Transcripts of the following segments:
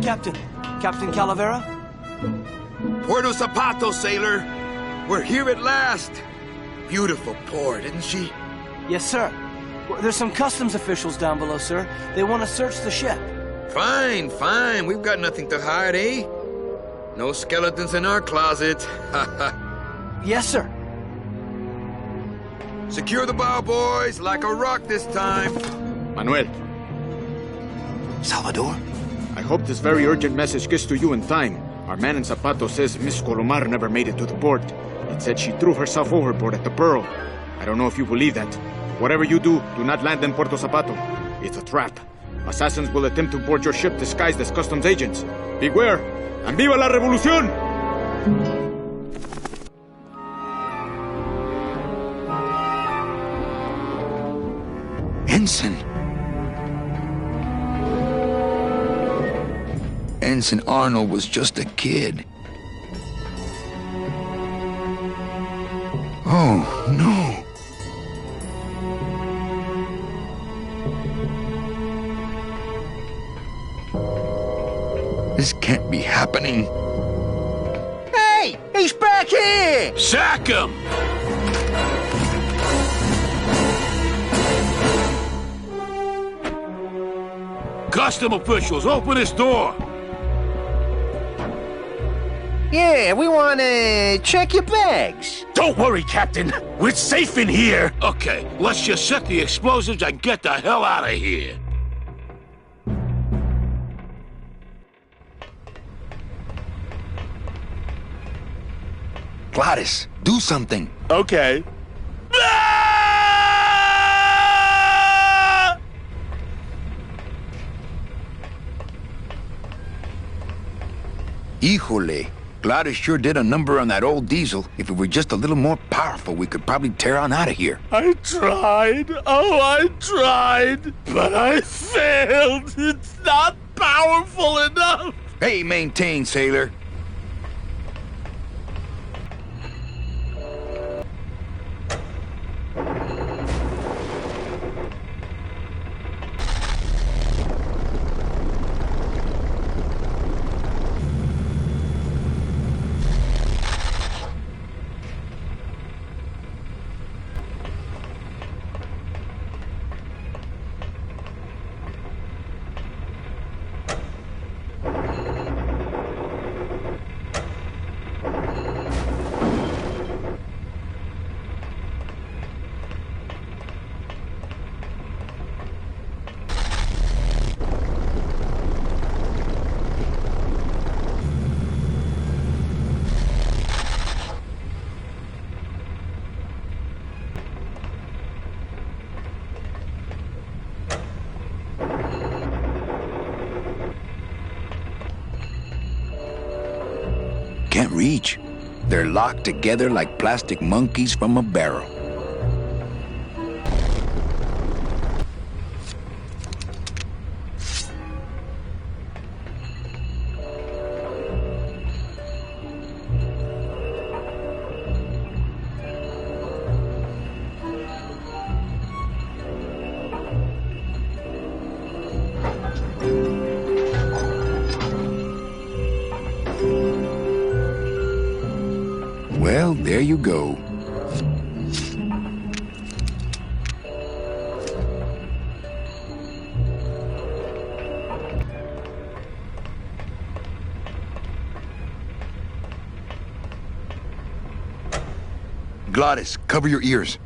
Captain. Captain Calavera? Puerto Zapato, sailor. We're here at last. Beautiful port, isn't she? Yes, sir. Well, there's some customs officials down below, sir. They want to search the ship. Fine, fine. We've got nothing to hide, eh? No skeletons in our closet. Yes, sir. Secure the bow, boys, like a rock this time. Manuel, Salvador? I hope this very urgent message gets to you in time. Our man in Zapato says Miss Colomar never made it to the port. It said she threw herself overboard at the Pearl. I don't know if you believe that. Whatever you do, do not land in Puerto Zapato. It's a trap. Assassins will attempt to board your ship disguised as customs agents. Beware, and viva la revolución! Ensign. Ensign Arnold was just a kid. Oh, no. This can't be happening. Hey! He's back here! Sack him! Custom officials, open this door! Yeah, we want to check your bags. Don't worry, Captain. We're safe in here. Okay, let's just set the explosives and get the hell out of here. Gladys, do something. Okay. Híjole. Gladys sure did a number on that old diesel. If it were just a little more powerful, we could probably tear on out of here. I tried. Oh, I tried. But I failed. It's not powerful enough. Hey, maintain, sailor. Can't reach. They're locked together like plastic monkeys from a barrel. Well, there you go. Gladys, cover your ears.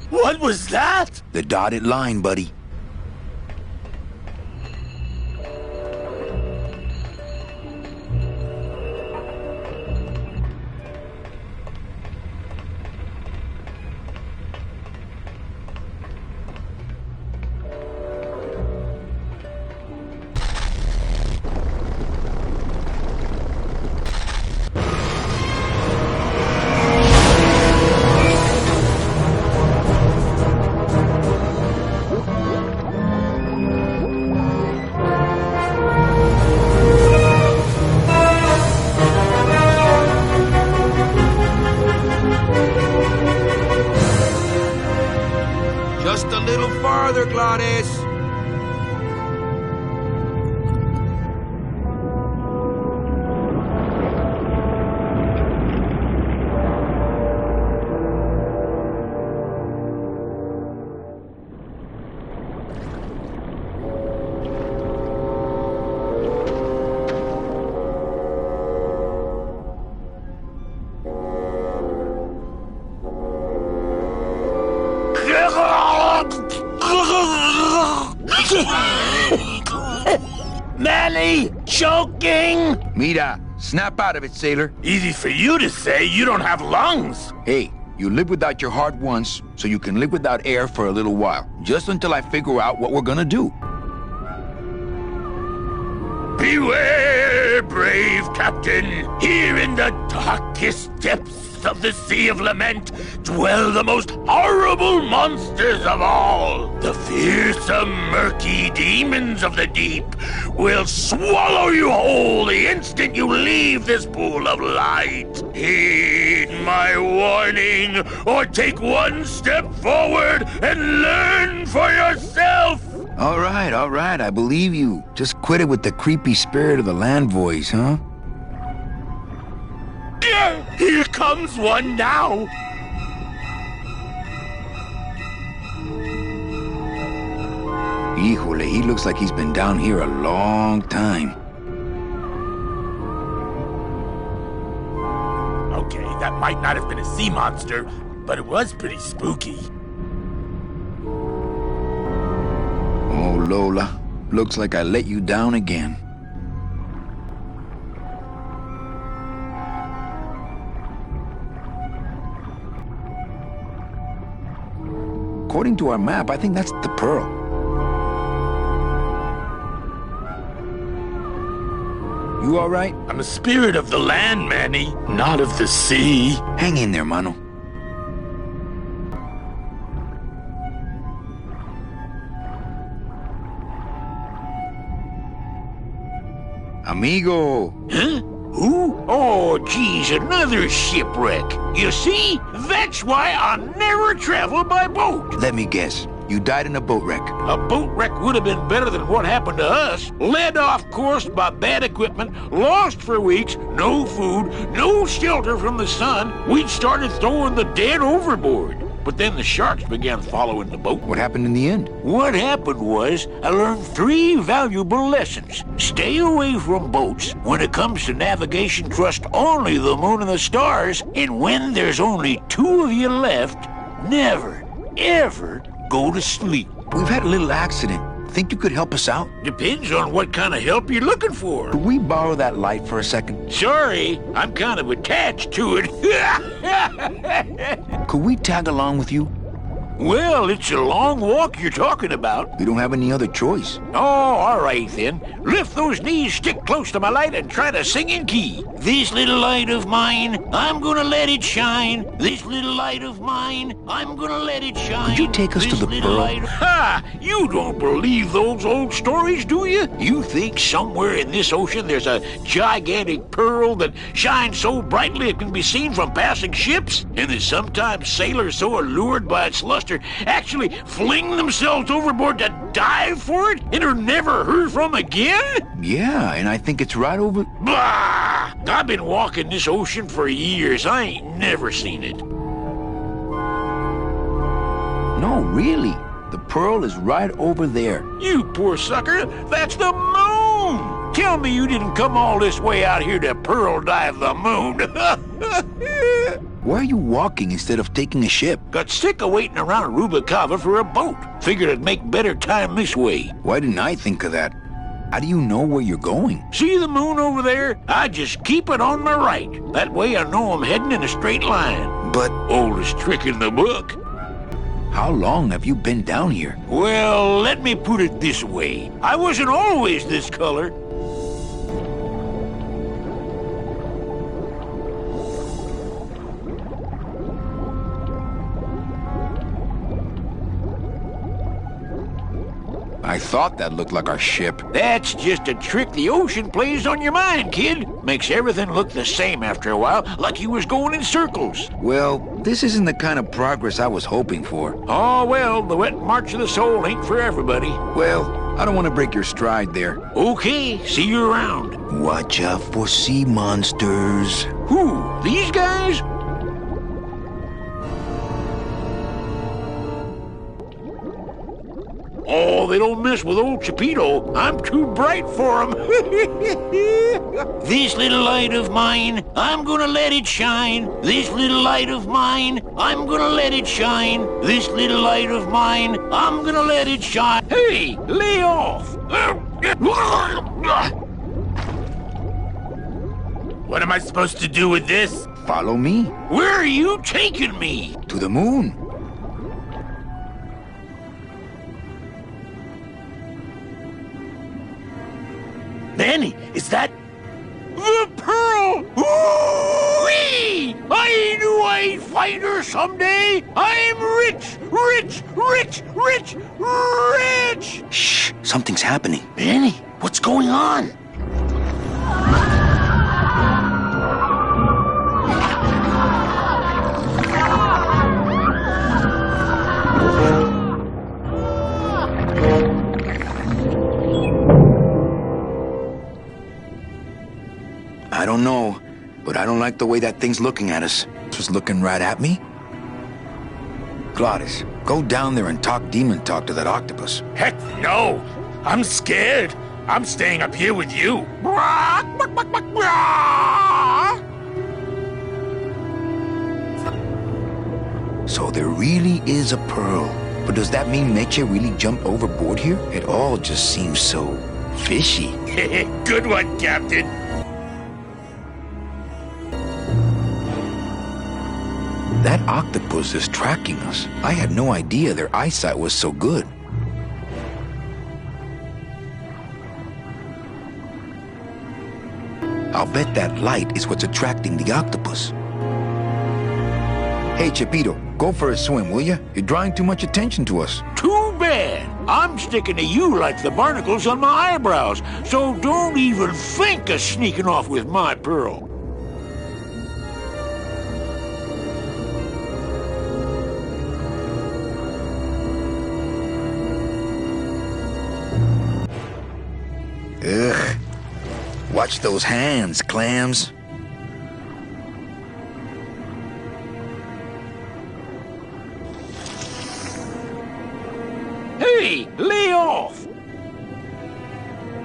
What was that? The dotted line, buddy. farther, Glottis! Manny! Choking! Mira, snap out of it, sailor. Easy for you to say, you don't have lungs. Hey, you live without your heart once, so you can live without air for a little while. Just until I figure out what we're gonna do. Beware, brave captain! Here in the darkest depths of the Sea of Lament dwell the most horrible monsters of all. The fearsome, murky demons of the deep will swallow you whole the instant you leave this pool of light. Heed my warning, or take one step forward and learn for yourself! All right, I believe you. Just quit it with the creepy spirit of the land voice, huh? Here comes one now! Híjole, he looks like he's been down here a long time. Okay, that might not have been a sea monster, but it was pretty spooky. Oh, Lola, looks like I let you down again. According to our map, I think that's the Pearl. You all right? I'm a spirit of the land, Manny, not of the sea. Hang in there, mano. Amigo! Huh? Who? Oh, geez, another shipwreck. You see? That's why I never travel by boat. Let me guess. You died in a boat wreck. A boat wreck would have been better than what happened to us. Led off course by bad equipment, lost for weeks, no food, no shelter from the sun. We'd started throwing the dead overboard. But then the sharks began following the boat. What happened in the end? What happened was, I learned 3 valuable lessons. Stay away from boats. When it comes to navigation, trust only the moon and the stars. And when there's only 2 of you left, never, ever go to sleep. We've had a little accident. Think you could help us out? Depends on what kind of help you're looking for. Could we borrow that light for a second? Sorry, I'm kind of attached to it. Could we tag along with you? Well, it's a long walk you're talking about. We don't have any other choice. Oh, all right then. Lift those knees, stick close to my light, and try to sing in key. This little light of mine, I'm gonna let it shine. This little light of mine, I'm gonna let it shine. Could you take us to the Pearl? Ha! You don't believe those old stories, do you? You think somewhere in this ocean there's a gigantic pearl that shines so brightly it can be seen from passing ships? And that sometimes sailors so allured by its luster actually fling themselves overboard to dive for it and are never heard from again? Yeah, and I think it's right over... Blah! I've been walking this ocean for years. I ain't never seen it. No, really. The Pearl is right over there. You poor sucker, that's the moon! Tell me you didn't come all this way out here to pearl dive the moon. Why are you walking instead of taking a ship? Got sick of waiting around Rubicava for a boat. Figured I'd make better time this way. Why didn't I think of that? How do you know where you're going? See the moon over there? I just keep it on my right. That way I know I'm heading in a straight line. But Oldest trick in the book. how long have you been down here? Well, let me put it this way. I wasn't always this color. I thought that looked like our ship. That's just a trick the ocean plays on your mind, kid. Makes everything look the same after a while, like you was going in circles. Well, this isn't the kind of progress I was hoping for. Oh, well, the wet march of the soul ain't for everybody. Well, I don't want to break your stride there. Okay, see you around. Watch out for sea monsters. Who? These guys? Oh, they don't mess with old Chapito. I'm too bright for them. This little light of mine, I'm gonna let it shine. This little light of mine, I'm gonna let it shine. This little light of mine, I'm gonna let it shine. Hey, lay off. What am I supposed to do with this? Follow me. Where are you taking me? To the moon. Manny, is that... The pearl! Ooh-wee! I knew I'd find her someday! I'm rich, rich, rich, rich, rich! Shh, something's happening. Manny, what's going on? I don't know, but I don't like the way that thing's looking at us. Just looking right at me. Gladys, go down there and talk demon talk to that octopus. Heck no! I'm scared. I'm staying up here with you. So there really is a pearl. But does that mean Meche really jumped overboard here? It all just seems so fishy. Good one, Captain. That octopus is tracking us. I had no idea their eyesight was so good. I'll bet that light is what's attracting the octopus. Hey, Chapito, go for a swim, will ya? You're drawing too much attention to us. Too bad. I'm sticking to you like the barnacles on my eyebrows, so don't even think of sneaking off with my pearl. Ugh. Watch those hands, clams. Hey, lay off!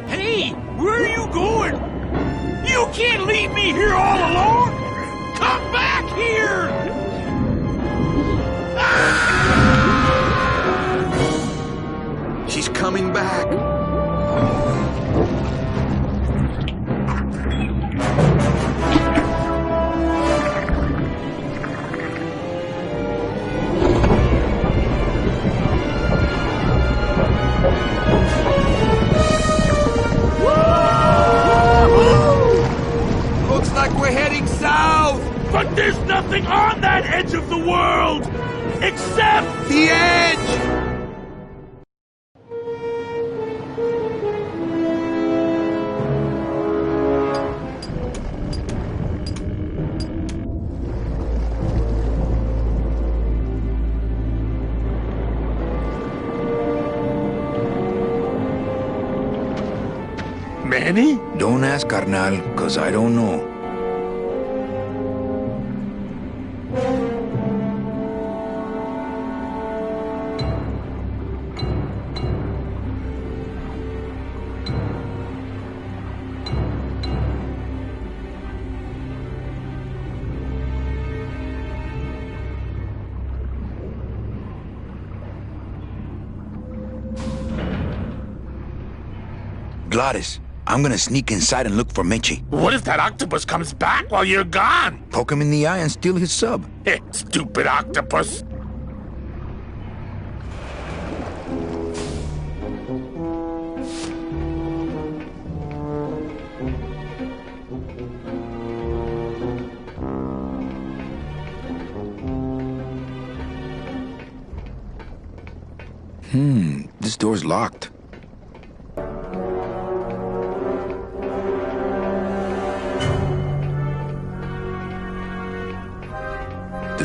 Hey, where are you going? You can't leave me here all alone! Come back here! She's coming back. Looks like we're heading south. But there's nothing on that edge of the world! Except... The edge! Manny? Don't ask, carnal, cause I don't know. Gladys, I'm gonna sneak inside and look for Meche. What if that octopus comes back while you're gone? Poke him in the eye and steal his sub. Stupid octopus. This door's locked.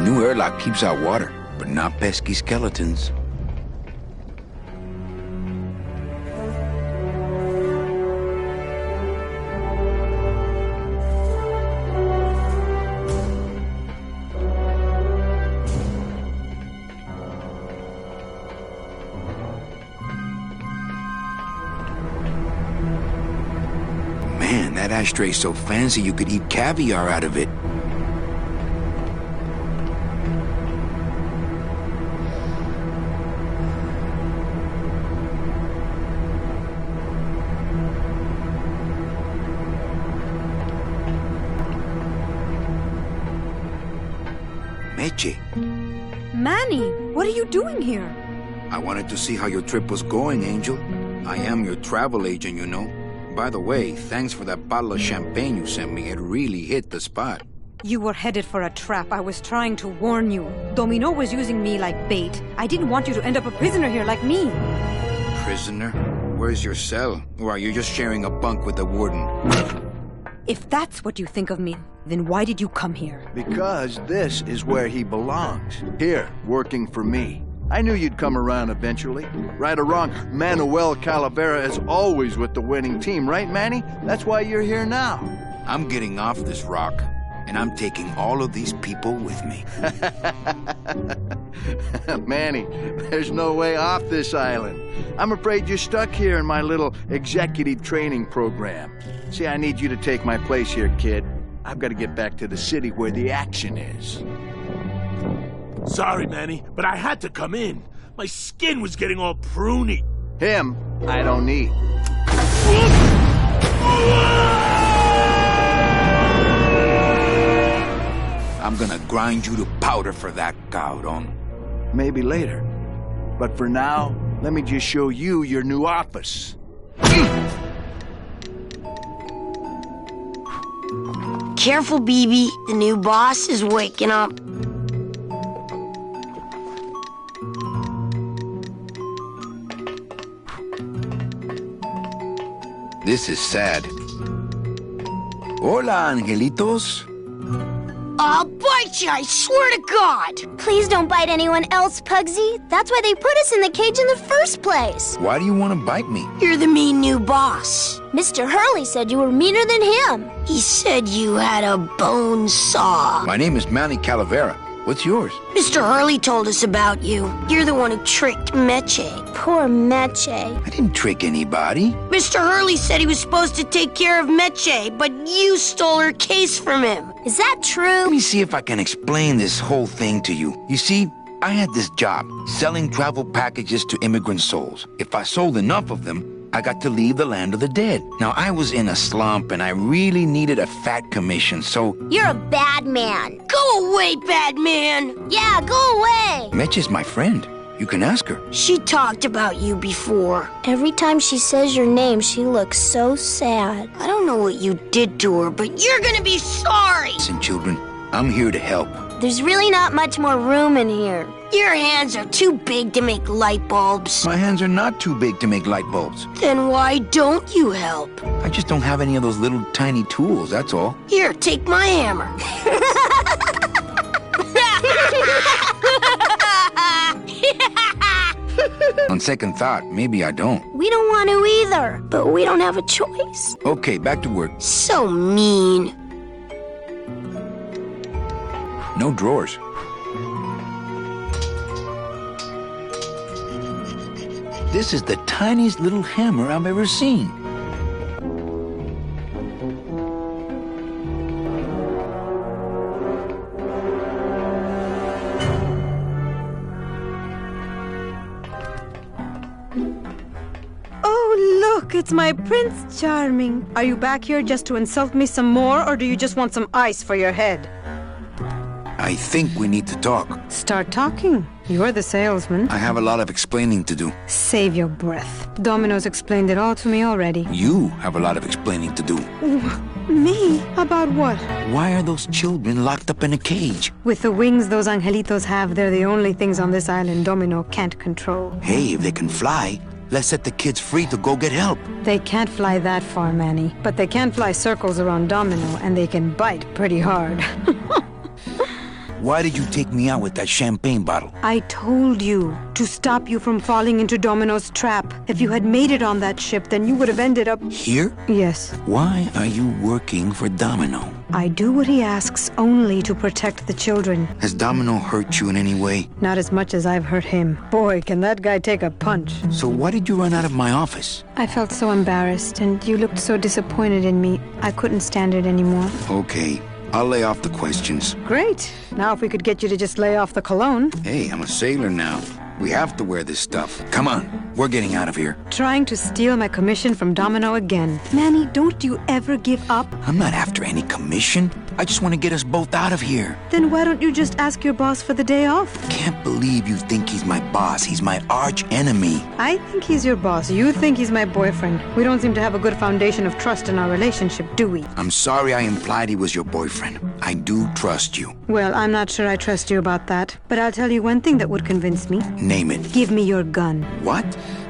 new airlock keeps out water, but not pesky skeletons. Man, that ashtray's so fancy you could eat caviar out of it. Meche, Manny, what are you doing here? I wanted to see how your trip was going, Angel. I am your travel agent, you know. By the way, thanks for that bottle of champagne you sent me. It really hit the spot. You were headed for a trap. I was trying to warn you. Domino was using me like bait. I didn't want you to end up a prisoner here like me. Prisoner? Where's your cell? Or are you just sharing a bunk with the warden? If that's what you think of me, then why did you come here? Because this is where he belongs. Here, working for me. I knew you'd come around eventually. Right or wrong, Manuel Calavera is always with the winning team, right, Manny? That's why you're here now. I'm getting off this rock, and I'm taking all of these people with me. Manny, there's no way off this island. I'm afraid you're stuck here in my little executive training program. See, I need you to take my place here, kid. I've got to get back to the city where the action is. Sorry, Manny, but I had to come in. My skin was getting all pruny. Him, I don't need. I'm gonna grind you to powder for that, cabrón. Maybe later. But for now, let me just show you your new office. Careful, BB. The new boss is waking up. This is sad. Hola, angelitos. I'll bite you, I swear to God! Please don't bite anyone else, Pugsy. That's why they put us in the cage in the first place. Why do you want to bite me? You're the mean new boss. Mr. Hurley said you were meaner than him. He said you had a bone saw. My name is Manny Calavera. What's yours? Mr. Hurley told us about you. You're the one who tricked Meche. Poor Meche. I didn't trick anybody. Mr. Hurley said he was supposed to take care of Meche, but you stole her case from him. Is that true? Let me see if I can explain this whole thing to you. You see, I had this job, selling travel packages to immigrant souls. If I sold enough of them, I got to leave the land of the dead. Now, I was in a slump, and I really needed a fat commission, so... You're a bad man. Go away, bad man! Yeah, go away! Meche's my friend. You can ask her. She talked about you before. Every time she says your name, she looks so sad. I don't know what you did to her, but you're gonna be sorry! Listen, children, I'm here to help. There's really not much more room in here. Your hands are too big to make light bulbs. My hands are not too big to make light bulbs. Then why don't you help? I just don't have any of those little tiny tools, that's all. Here, take my hammer. On second thought, maybe I don't. We don't want to either, but we don't have a choice. Okay, back to work. So mean. No drawers. This is the tiniest little hammer I've ever seen. Oh, look, it's my Prince Charming. Are you back here just to insult me some more, or do you just want some ice for your head? I think we need to talk. Start talking. You're the salesman. I have a lot of explaining to do. Save your breath. Domino's explained it all to me already. You have a lot of explaining to do. Me? About what? Why are those children locked up in a cage? With the wings those angelitos have, they're the only things on this island Domino can't control. Hey, if they can fly, let's set the kids free to go get help. They can't fly that far, Manny. But they can fly circles around Domino, and they can bite pretty hard. Why did you take me out with that champagne bottle? I told you to stop you from falling into Domino's trap. If you had made it on that ship, then you would have ended up... Here? Yes. Why are you working for Domino? I do what he asks only to protect the children. Has Domino hurt you in any way? Not as much as I've hurt him. Boy, can that guy take a punch. So why did you run out of my office? I felt so embarrassed, and you looked so disappointed in me. I couldn't stand it anymore. Okay, I'll lay off the questions. Great. Now if we could get you to just lay off the cologne. Hey, I'm a sailor now. We have to wear this stuff. Come on, we're getting out of here. Trying to steal my commission from Domino again. Manny, don't you ever give up? I'm not after any commission. I just want to get us both out of here. Then why don't you just ask your boss for the day off? Can't believe you think he's my boss. He's my arch enemy. I think he's your boss. You think he's my boyfriend. We don't seem to have a good foundation of trust in our relationship, do we? I'm sorry I implied he was your boyfriend. I do trust you. Well, I'm not sure I trust you about that. But I'll tell you one thing that would convince me. Name it. Give me your gun. What?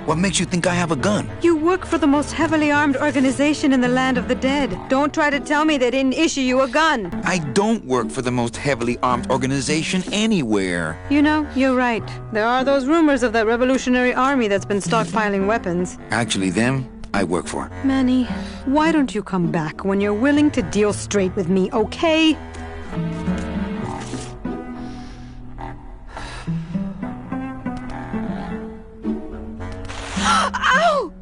What makes you think I have a gun? You work for the most heavily armed organization in the land of the dead. Don't try to tell me they didn't issue you a gun. I don't work for the most heavily armed organization anywhere. You know, you're right. There are those rumors of that Revolutionary Army that's been stockpiling weapons. Actually, them, I work for. Manny, why don't you come back when you're willing to deal straight with me, okay? Ow!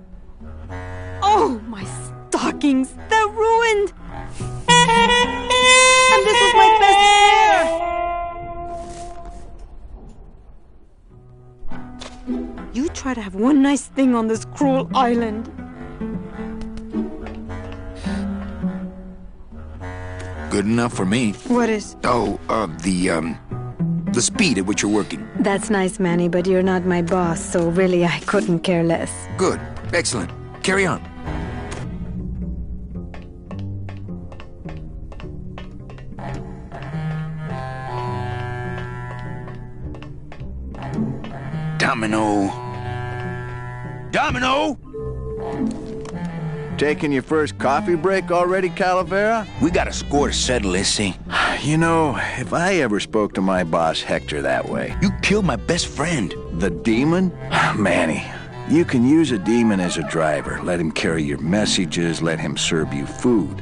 Oh, my stockings! They're ruined! And this was my best pair! You try to have one nice thing on this cruel island. Good enough for me. What is? Oh, the speed at which you're working. That's nice, Manny, but you're not my boss, so really I couldn't care less. Good. Excellent. Carry on. Domino. Domino! Taking your first coffee break already, Calavera? We got a score to settle, Issy. You know, if I ever spoke to my boss Hector that way... You killed my best friend. The demon? Manny, you can use a demon as a driver. Let him carry your messages, let him serve you food.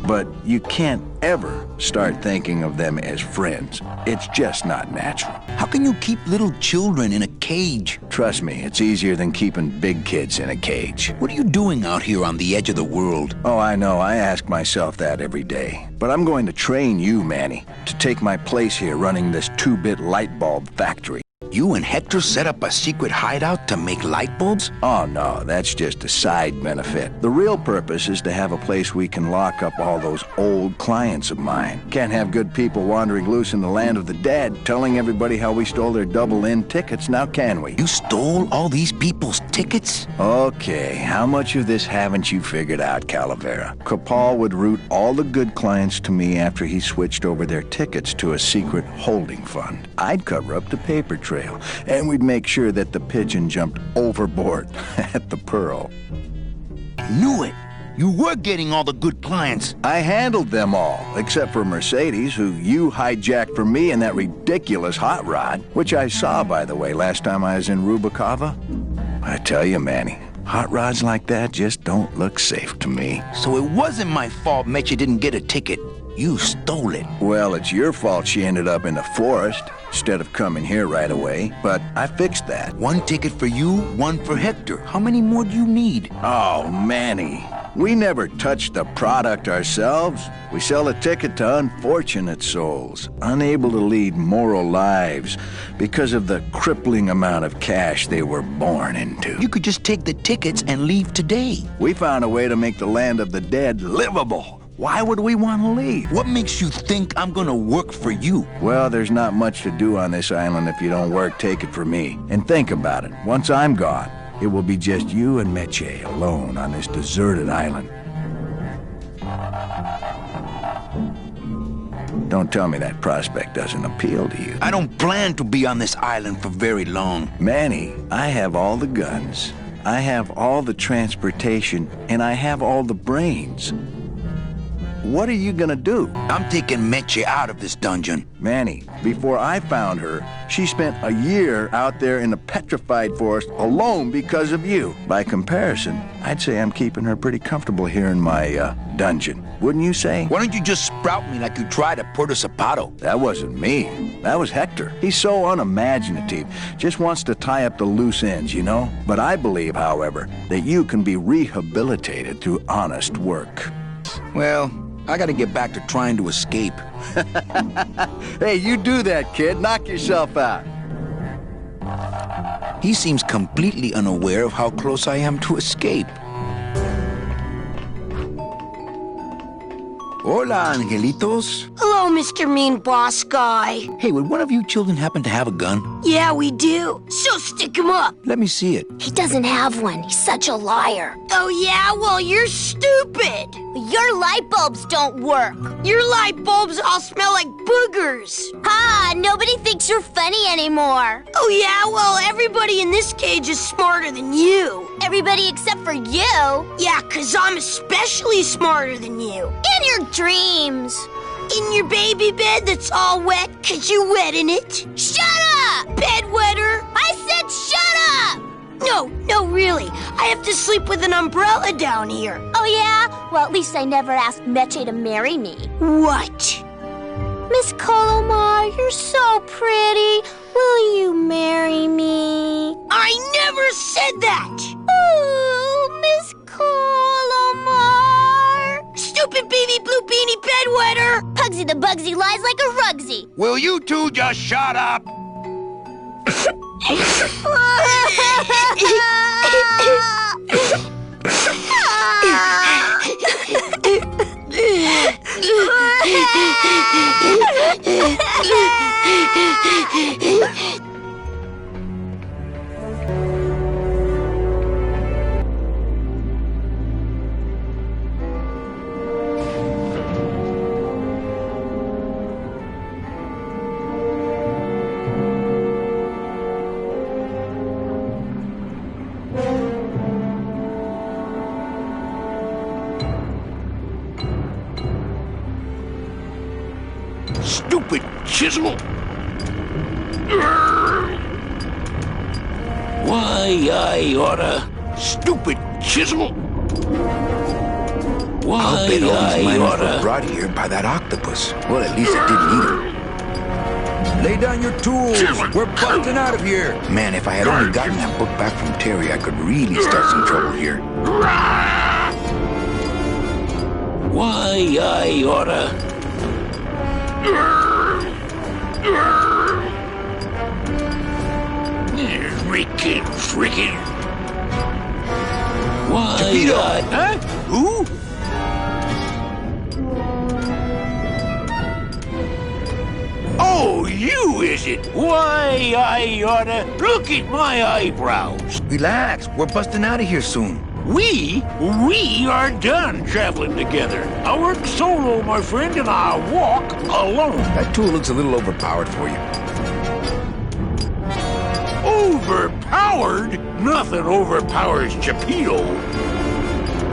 But you can't ever start thinking of them as friends. It's just not natural. How can you keep little children in a cage? Trust me, it's easier than keeping big kids in a cage. What are you doing out here on the edge of the world? Oh, I know. I ask myself that every day. But I'm going to train you, Manny, to take my place here running this 2-bit light bulb factory. You and Hector set up a secret hideout to make light bulbs? Oh, no, that's just a side benefit. The real purpose is to have a place we can lock up all those old clients of mine. Can't have good people wandering loose in the land of the dead, telling everybody how we stole their double-in tickets, now can we? You stole all these people's tickets? Okay, how much of this haven't you figured out, Calavera? Capal would route all the good clients to me after he switched over their tickets to a secret holding fund. I'd cover up the paper trail, and we'd make sure that the pigeon jumped overboard at the Pearl. Knew it! You were getting all the good clients. I handled them all, except for Mercedes, who you hijacked from me in that ridiculous hot rod, which I saw, by the way, last time I was in Rubicava. I tell you, Manny, hot rods like that just don't look safe to me. So it wasn't my fault Meche didn't get a ticket. You stole it. Well, it's your fault she ended up in the forest instead of coming here right away, but I fixed that. One ticket for you, one for Hector. How many more do you need? Oh, Manny, we never touch the product ourselves. We sell a ticket to unfortunate souls, unable to lead moral lives because of the crippling amount of cash they were born into. You could just take the tickets and leave today. We found a way to make the land of the dead livable. Why would we want to leave? What makes you think I'm gonna work for you? Well, there's not much to do on this island if you don't work, take it from me. And think about it. Once I'm gone, it will be just you and Meche alone on this deserted island. Don't tell me that prospect doesn't appeal to you. I don't plan to be on this island for very long. Manny, I have all the guns, I have all the transportation, and I have all the brains. what are you gonna do? I'm taking Meche out of this dungeon. Manny, before I found her, she spent a year out there in the petrified forest alone because of you. By comparison, I'd say I'm keeping her pretty comfortable here in my, dungeon. Wouldn't you say? Why don't you just sprout me like you tried at Puerto Zapato? That wasn't me. That was Hector. He's so unimaginative. Just wants to tie up the loose ends, you know? But I believe, however, that you can be rehabilitated through honest work. Well, I gotta get back to trying to escape. Hey, you do that, kid. Knock yourself out. He seems completely unaware of how close I am to escape. Hola, angelitos. Hello, Mr. Mean Boss Guy. Hey, would one of you children happen to have a gun? Yeah, we do. So stick him up. Let me see it. He doesn't have one. He's such a liar. Oh, yeah? Well, you're stupid. Your light bulbs don't work. Your light bulbs all smell like boogers. Ha! Nobody thinks you're funny anymore. Oh, yeah? Well, everybody in this cage is smarter than you. Everybody except for you. Yeah, 'cause I'm especially smarter than you. In your dreams. In your baby bed that's all wet 'cause you wet in it. Shut up! Bedwetter. I said shut up! No, really. I have to sleep with an umbrella down here. Oh, yeah? Well, at least I never asked Meche to marry me. What? Miss Colomar, you're so pretty. Will you marry me? I never said that. Ooh, Miss Colomar. Stupid baby blue beanie bedwetter. Pugsy the Bugsy lies like a rugsy. Will you two just shut up? Stupid chisel! Why, I oughta... Stupid chisel! Why, I'll bet all these I miners were oughta... brought here by that octopus. Well, at least it didn't eat him. Lay down your tools. We're busting out of here. Man, if I had only gotten that book back from Terry, I could really start some trouble here. Why, I oughta... Frickin'. Why, Chapito. Huh? Who? Oh, you, is it? Why, I oughta... Look at my eyebrows. Relax. We're busting out of here soon. We are done traveling together. I work solo, my friend, and I walk alone. That tool looks a little overpowered for you. Overpowered? Nothing overpowers Chapito.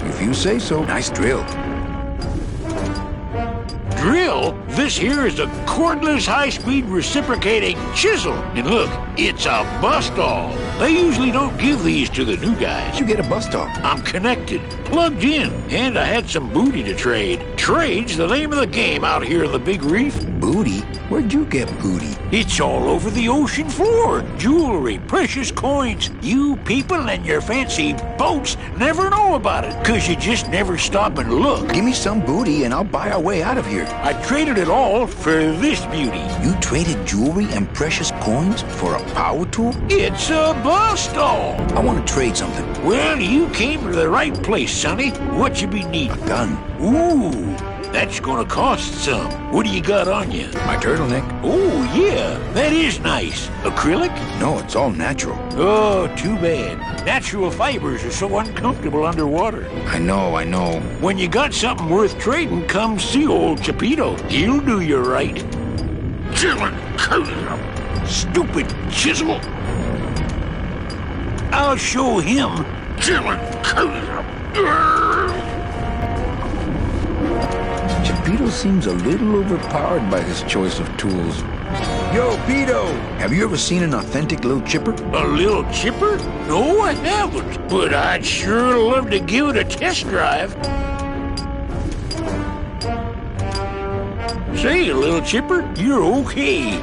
If you say so. Nice drill. Drill? This here is a cordless, high-speed reciprocating chisel. And look, it's a bust-all. They usually don't give these to the new guys. You get a bust off. I'm connected, plugged in, and I had some booty to trade. Trade's the name of the game out here in the Big Reef. Booty? Where'd you get booty? It's all over the ocean floor. Jewelry, precious coins. You people and your fancy boats never know about it, 'cause you just never stop and look. Give me some booty and I'll buy our way out of here. I traded it all for this beauty. You traded jewelry and precious coins for a power tool? It's a bust-all. I want to trade something. Well, you came to the right place, sonny. What you be needing? A gun. Ooh, that's gonna cost some. What do you got on you? My turtleneck. Oh, yeah, that is nice. Acrylic? No, it's all natural. Oh, too bad. Natural fibers are so uncomfortable underwater. I know. When you got something worth trading, come see old Chapito. He'll do you right. Stupid chisel. I'll show him. Chipito seems a little overpowered by his choice of tools. Yo, Pito! Have you ever seen an authentic little chipper? A little chipper? No, I haven't. But I'd sure love to give it a test drive. Say, little chipper, you're okay.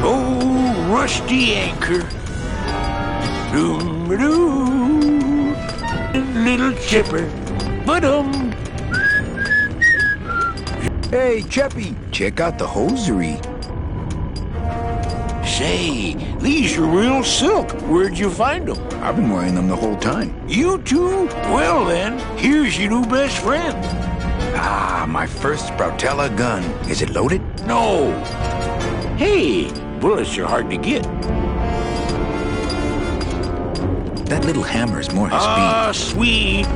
Oh, rusty anchor. Doom-a-doo. Little chipper. Ba-dum. Hey, Cheppy, check out the hosiery. Say, these are real silk. Where'd you find them? I've been wearing them the whole time. You too? Well then, here's your new best friend. Ah, my first Sproutella gun. Is it loaded? No. Hey, bullets are hard to get. That little hammer's more his speed. Ah, sweet.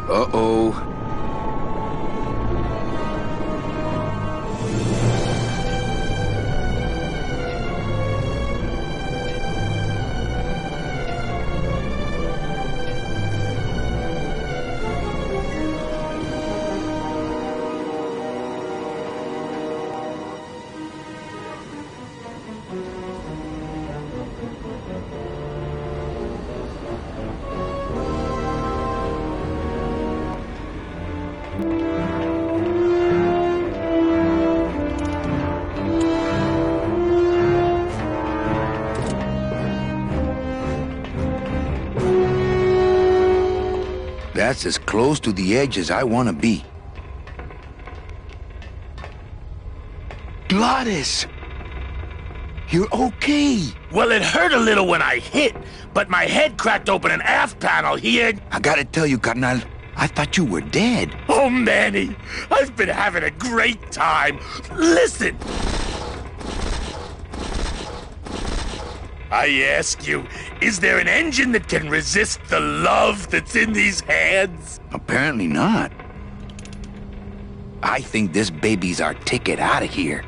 Uh-oh. That's as close to the edge as I want to be. Gladys! You're okay! Well, it hurt a little when I hit, but my head cracked open an aft panel here. I gotta tell you, carnal, I thought you were dead. Oh, Manny, I've been having a great time. Listen! I ask you, is there an engine that can resist the love that's in these hands? Apparently not. I think this baby's our ticket out of here.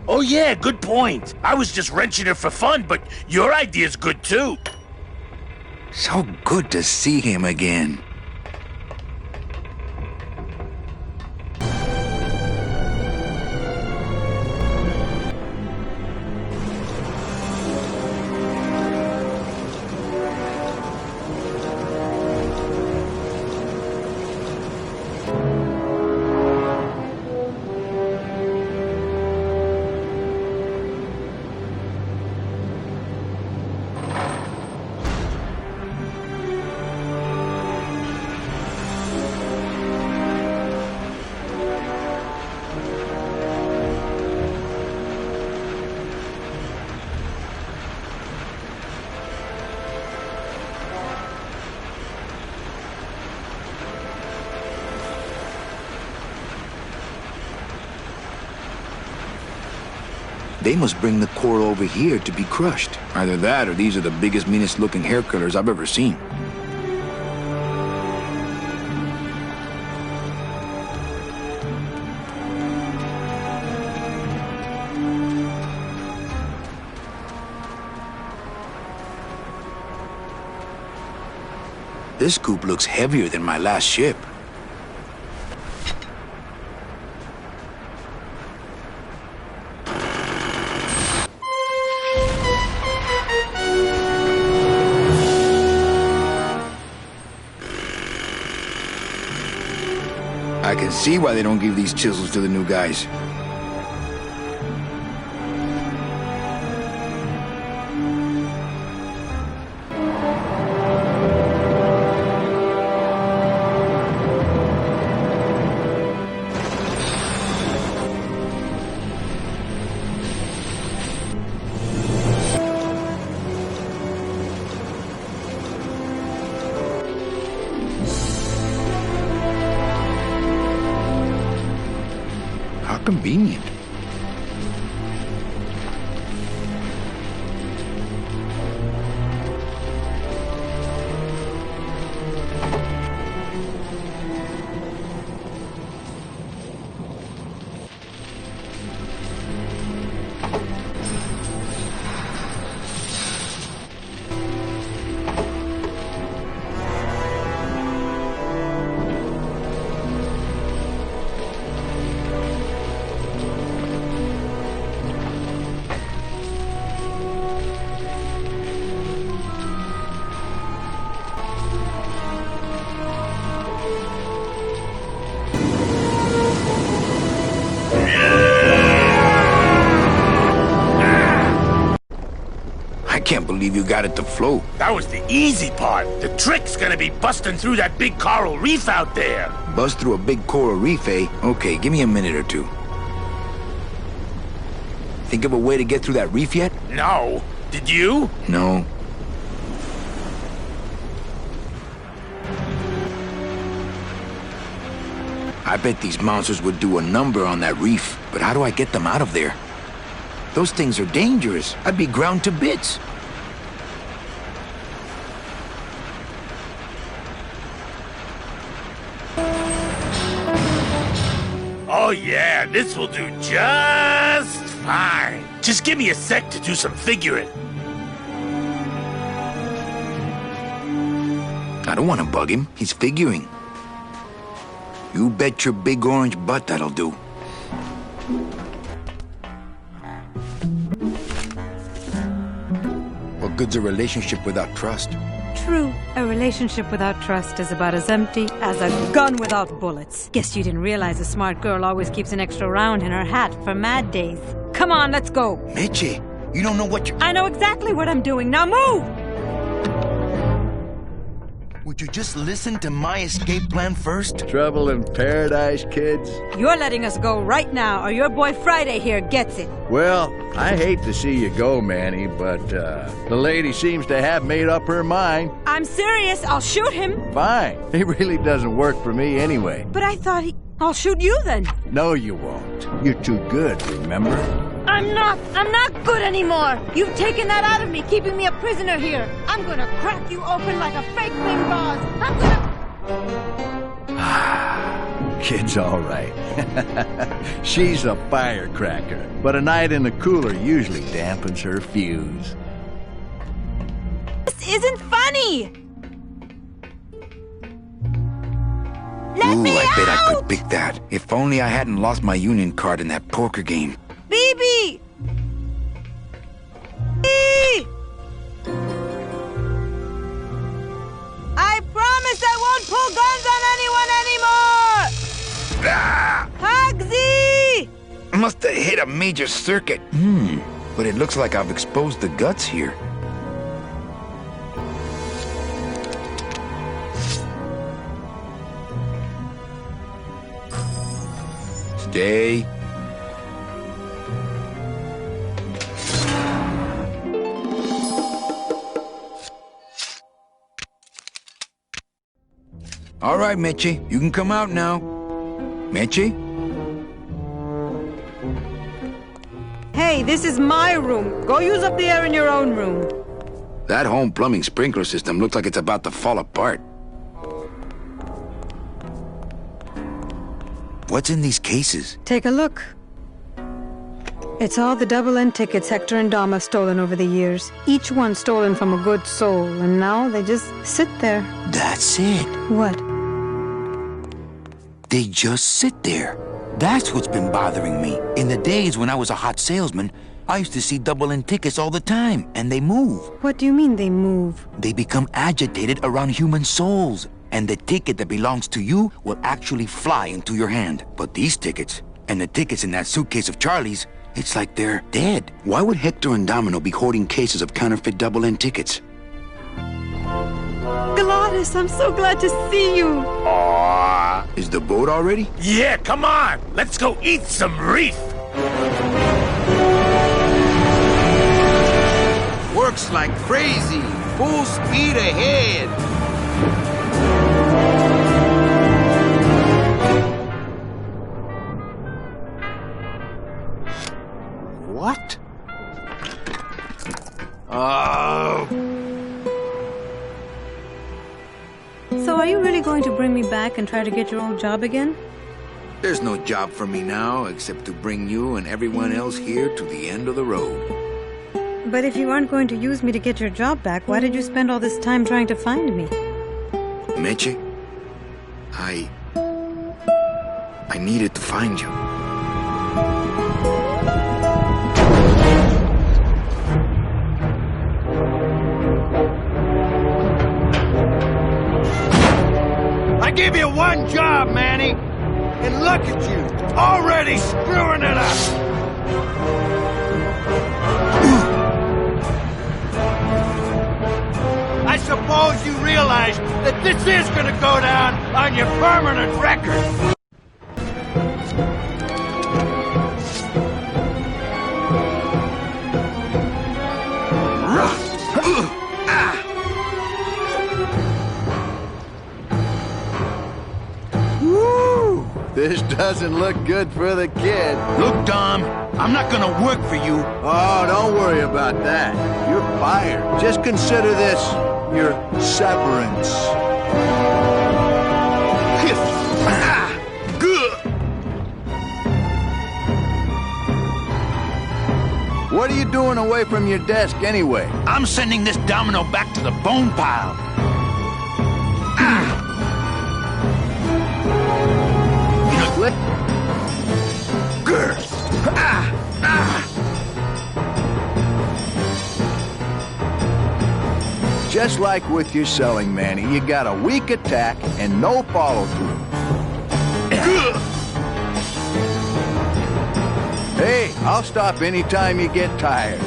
Oh yeah, good point. I was just wrenching her for fun, but your idea's good too. So good to see him again. They must bring the coral over here to be crushed. Either that or these are the biggest, meanest looking hair curlers I've ever seen. This scoop looks heavier than my last ship. I can see why they don't give these chisels to the new guys. Convenient. can't believe you got it to float. That was the easy part. The trick's gonna be busting through that big coral reef out there. Bust through a big coral reef, eh? Okay, give me a minute or two. Think of a way to get through that reef yet? No. Did you? No. I bet these monsters would do a number on that reef, but how do I get them out of there? Those things are dangerous. I'd be ground to bits. Oh yeah, this will do just fine. Just give me a sec to do some figuring. I don't want to bug him. He's figuring. You bet your big orange butt that'll do. What good's a relationship without trust? True. A relationship without trust is about as empty as a gun without bullets. Guess you didn't realize a smart girl always keeps an extra round in her hat for mad days. Come on, let's go. Meche, you don't know what you're... I know exactly what I'm doing. Now move! Would you just listen to my escape plan first? Trouble in paradise, kids? You're letting us go right now, or your boy Friday here gets it. Well, I hate to see you go, Manny, but the lady seems to have made up her mind. I'm serious. I'll shoot him. Fine. It really doesn't work for me anyway. But I thought I'll shoot you then. No, you won't. You're too good, remember? I'm not good anymore. You've taken that out of me, keeping me a prisoner here. I'm gonna crack you open like a fake wing gauze. I'm gonna... Kid's all right. She's a firecracker, but a night in the cooler usually dampens her fuse. This isn't funny. I bet I could pick that. If only I hadn't lost my union card in that poker game. BB! I promise I won't pull guns on anyone anymore! Hugsy! Must have hit a major circuit. But it looks like I've exposed the guts here. Stay. All right, Meche, you can come out now. Meche? Hey, this is my room. Go use up the air in your own room. That home plumbing sprinkler system looks like it's about to fall apart. What's in these cases? Take a look. It's all the double-end tickets Hector and Dom have stolen over the years. Each one stolen from a good soul, and now they just sit there. That's it. What? They just sit there. That's what's been bothering me. In the days when I was a hot salesman, I used to see double-end tickets all the time, and they move. What do you mean they move? They become agitated around human souls, and the ticket that belongs to you will actually fly into your hand. But these tickets, and the tickets in that suitcase of Charlie's, it's like they're dead. Why would Hector and Domino be hoarding cases of counterfeit double-end tickets? Gladys, I'm so glad to see you. Aww. Is the boat already? Yeah, come on. Let's go eat some reef. Works like crazy. Full speed ahead. What? So are you really going to bring me back and try to get your old job again? There's no job for me now except to bring you and everyone else here to the end of the road. But if you aren't going to use me to get your job back, why did you spend all this time trying to find me? Meche, I needed to find you. I gave you one job, Manny. And look at you, already screwing it up. This is gonna go down on your permanent record. Woo! This doesn't look good for the kid. Look, Dom, I'm not gonna work for you. Oh, don't worry about that. You're fired. Just consider this your severance. What are you doing away from your desk anyway? I'm sending this domino back to the bone pile. Click. Just like with your selling, Manny, you got a weak attack and no follow-through. Hey, I'll stop anytime you get tired.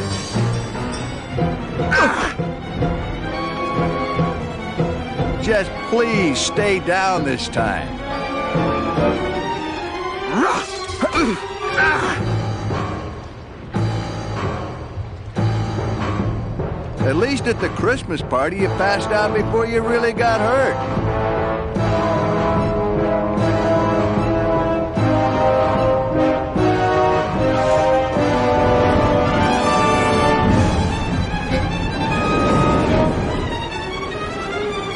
Just please stay down this time. At least at the Christmas party, you passed out before you really got hurt.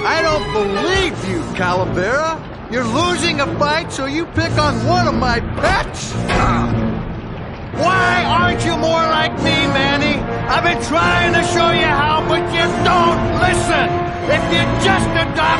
I don't believe you, Calavera. You're losing a fight, so you pick on one of my pets? Why aren't you more like me, Manny? I've been trying to show you how, but you don't listen. If you just adopt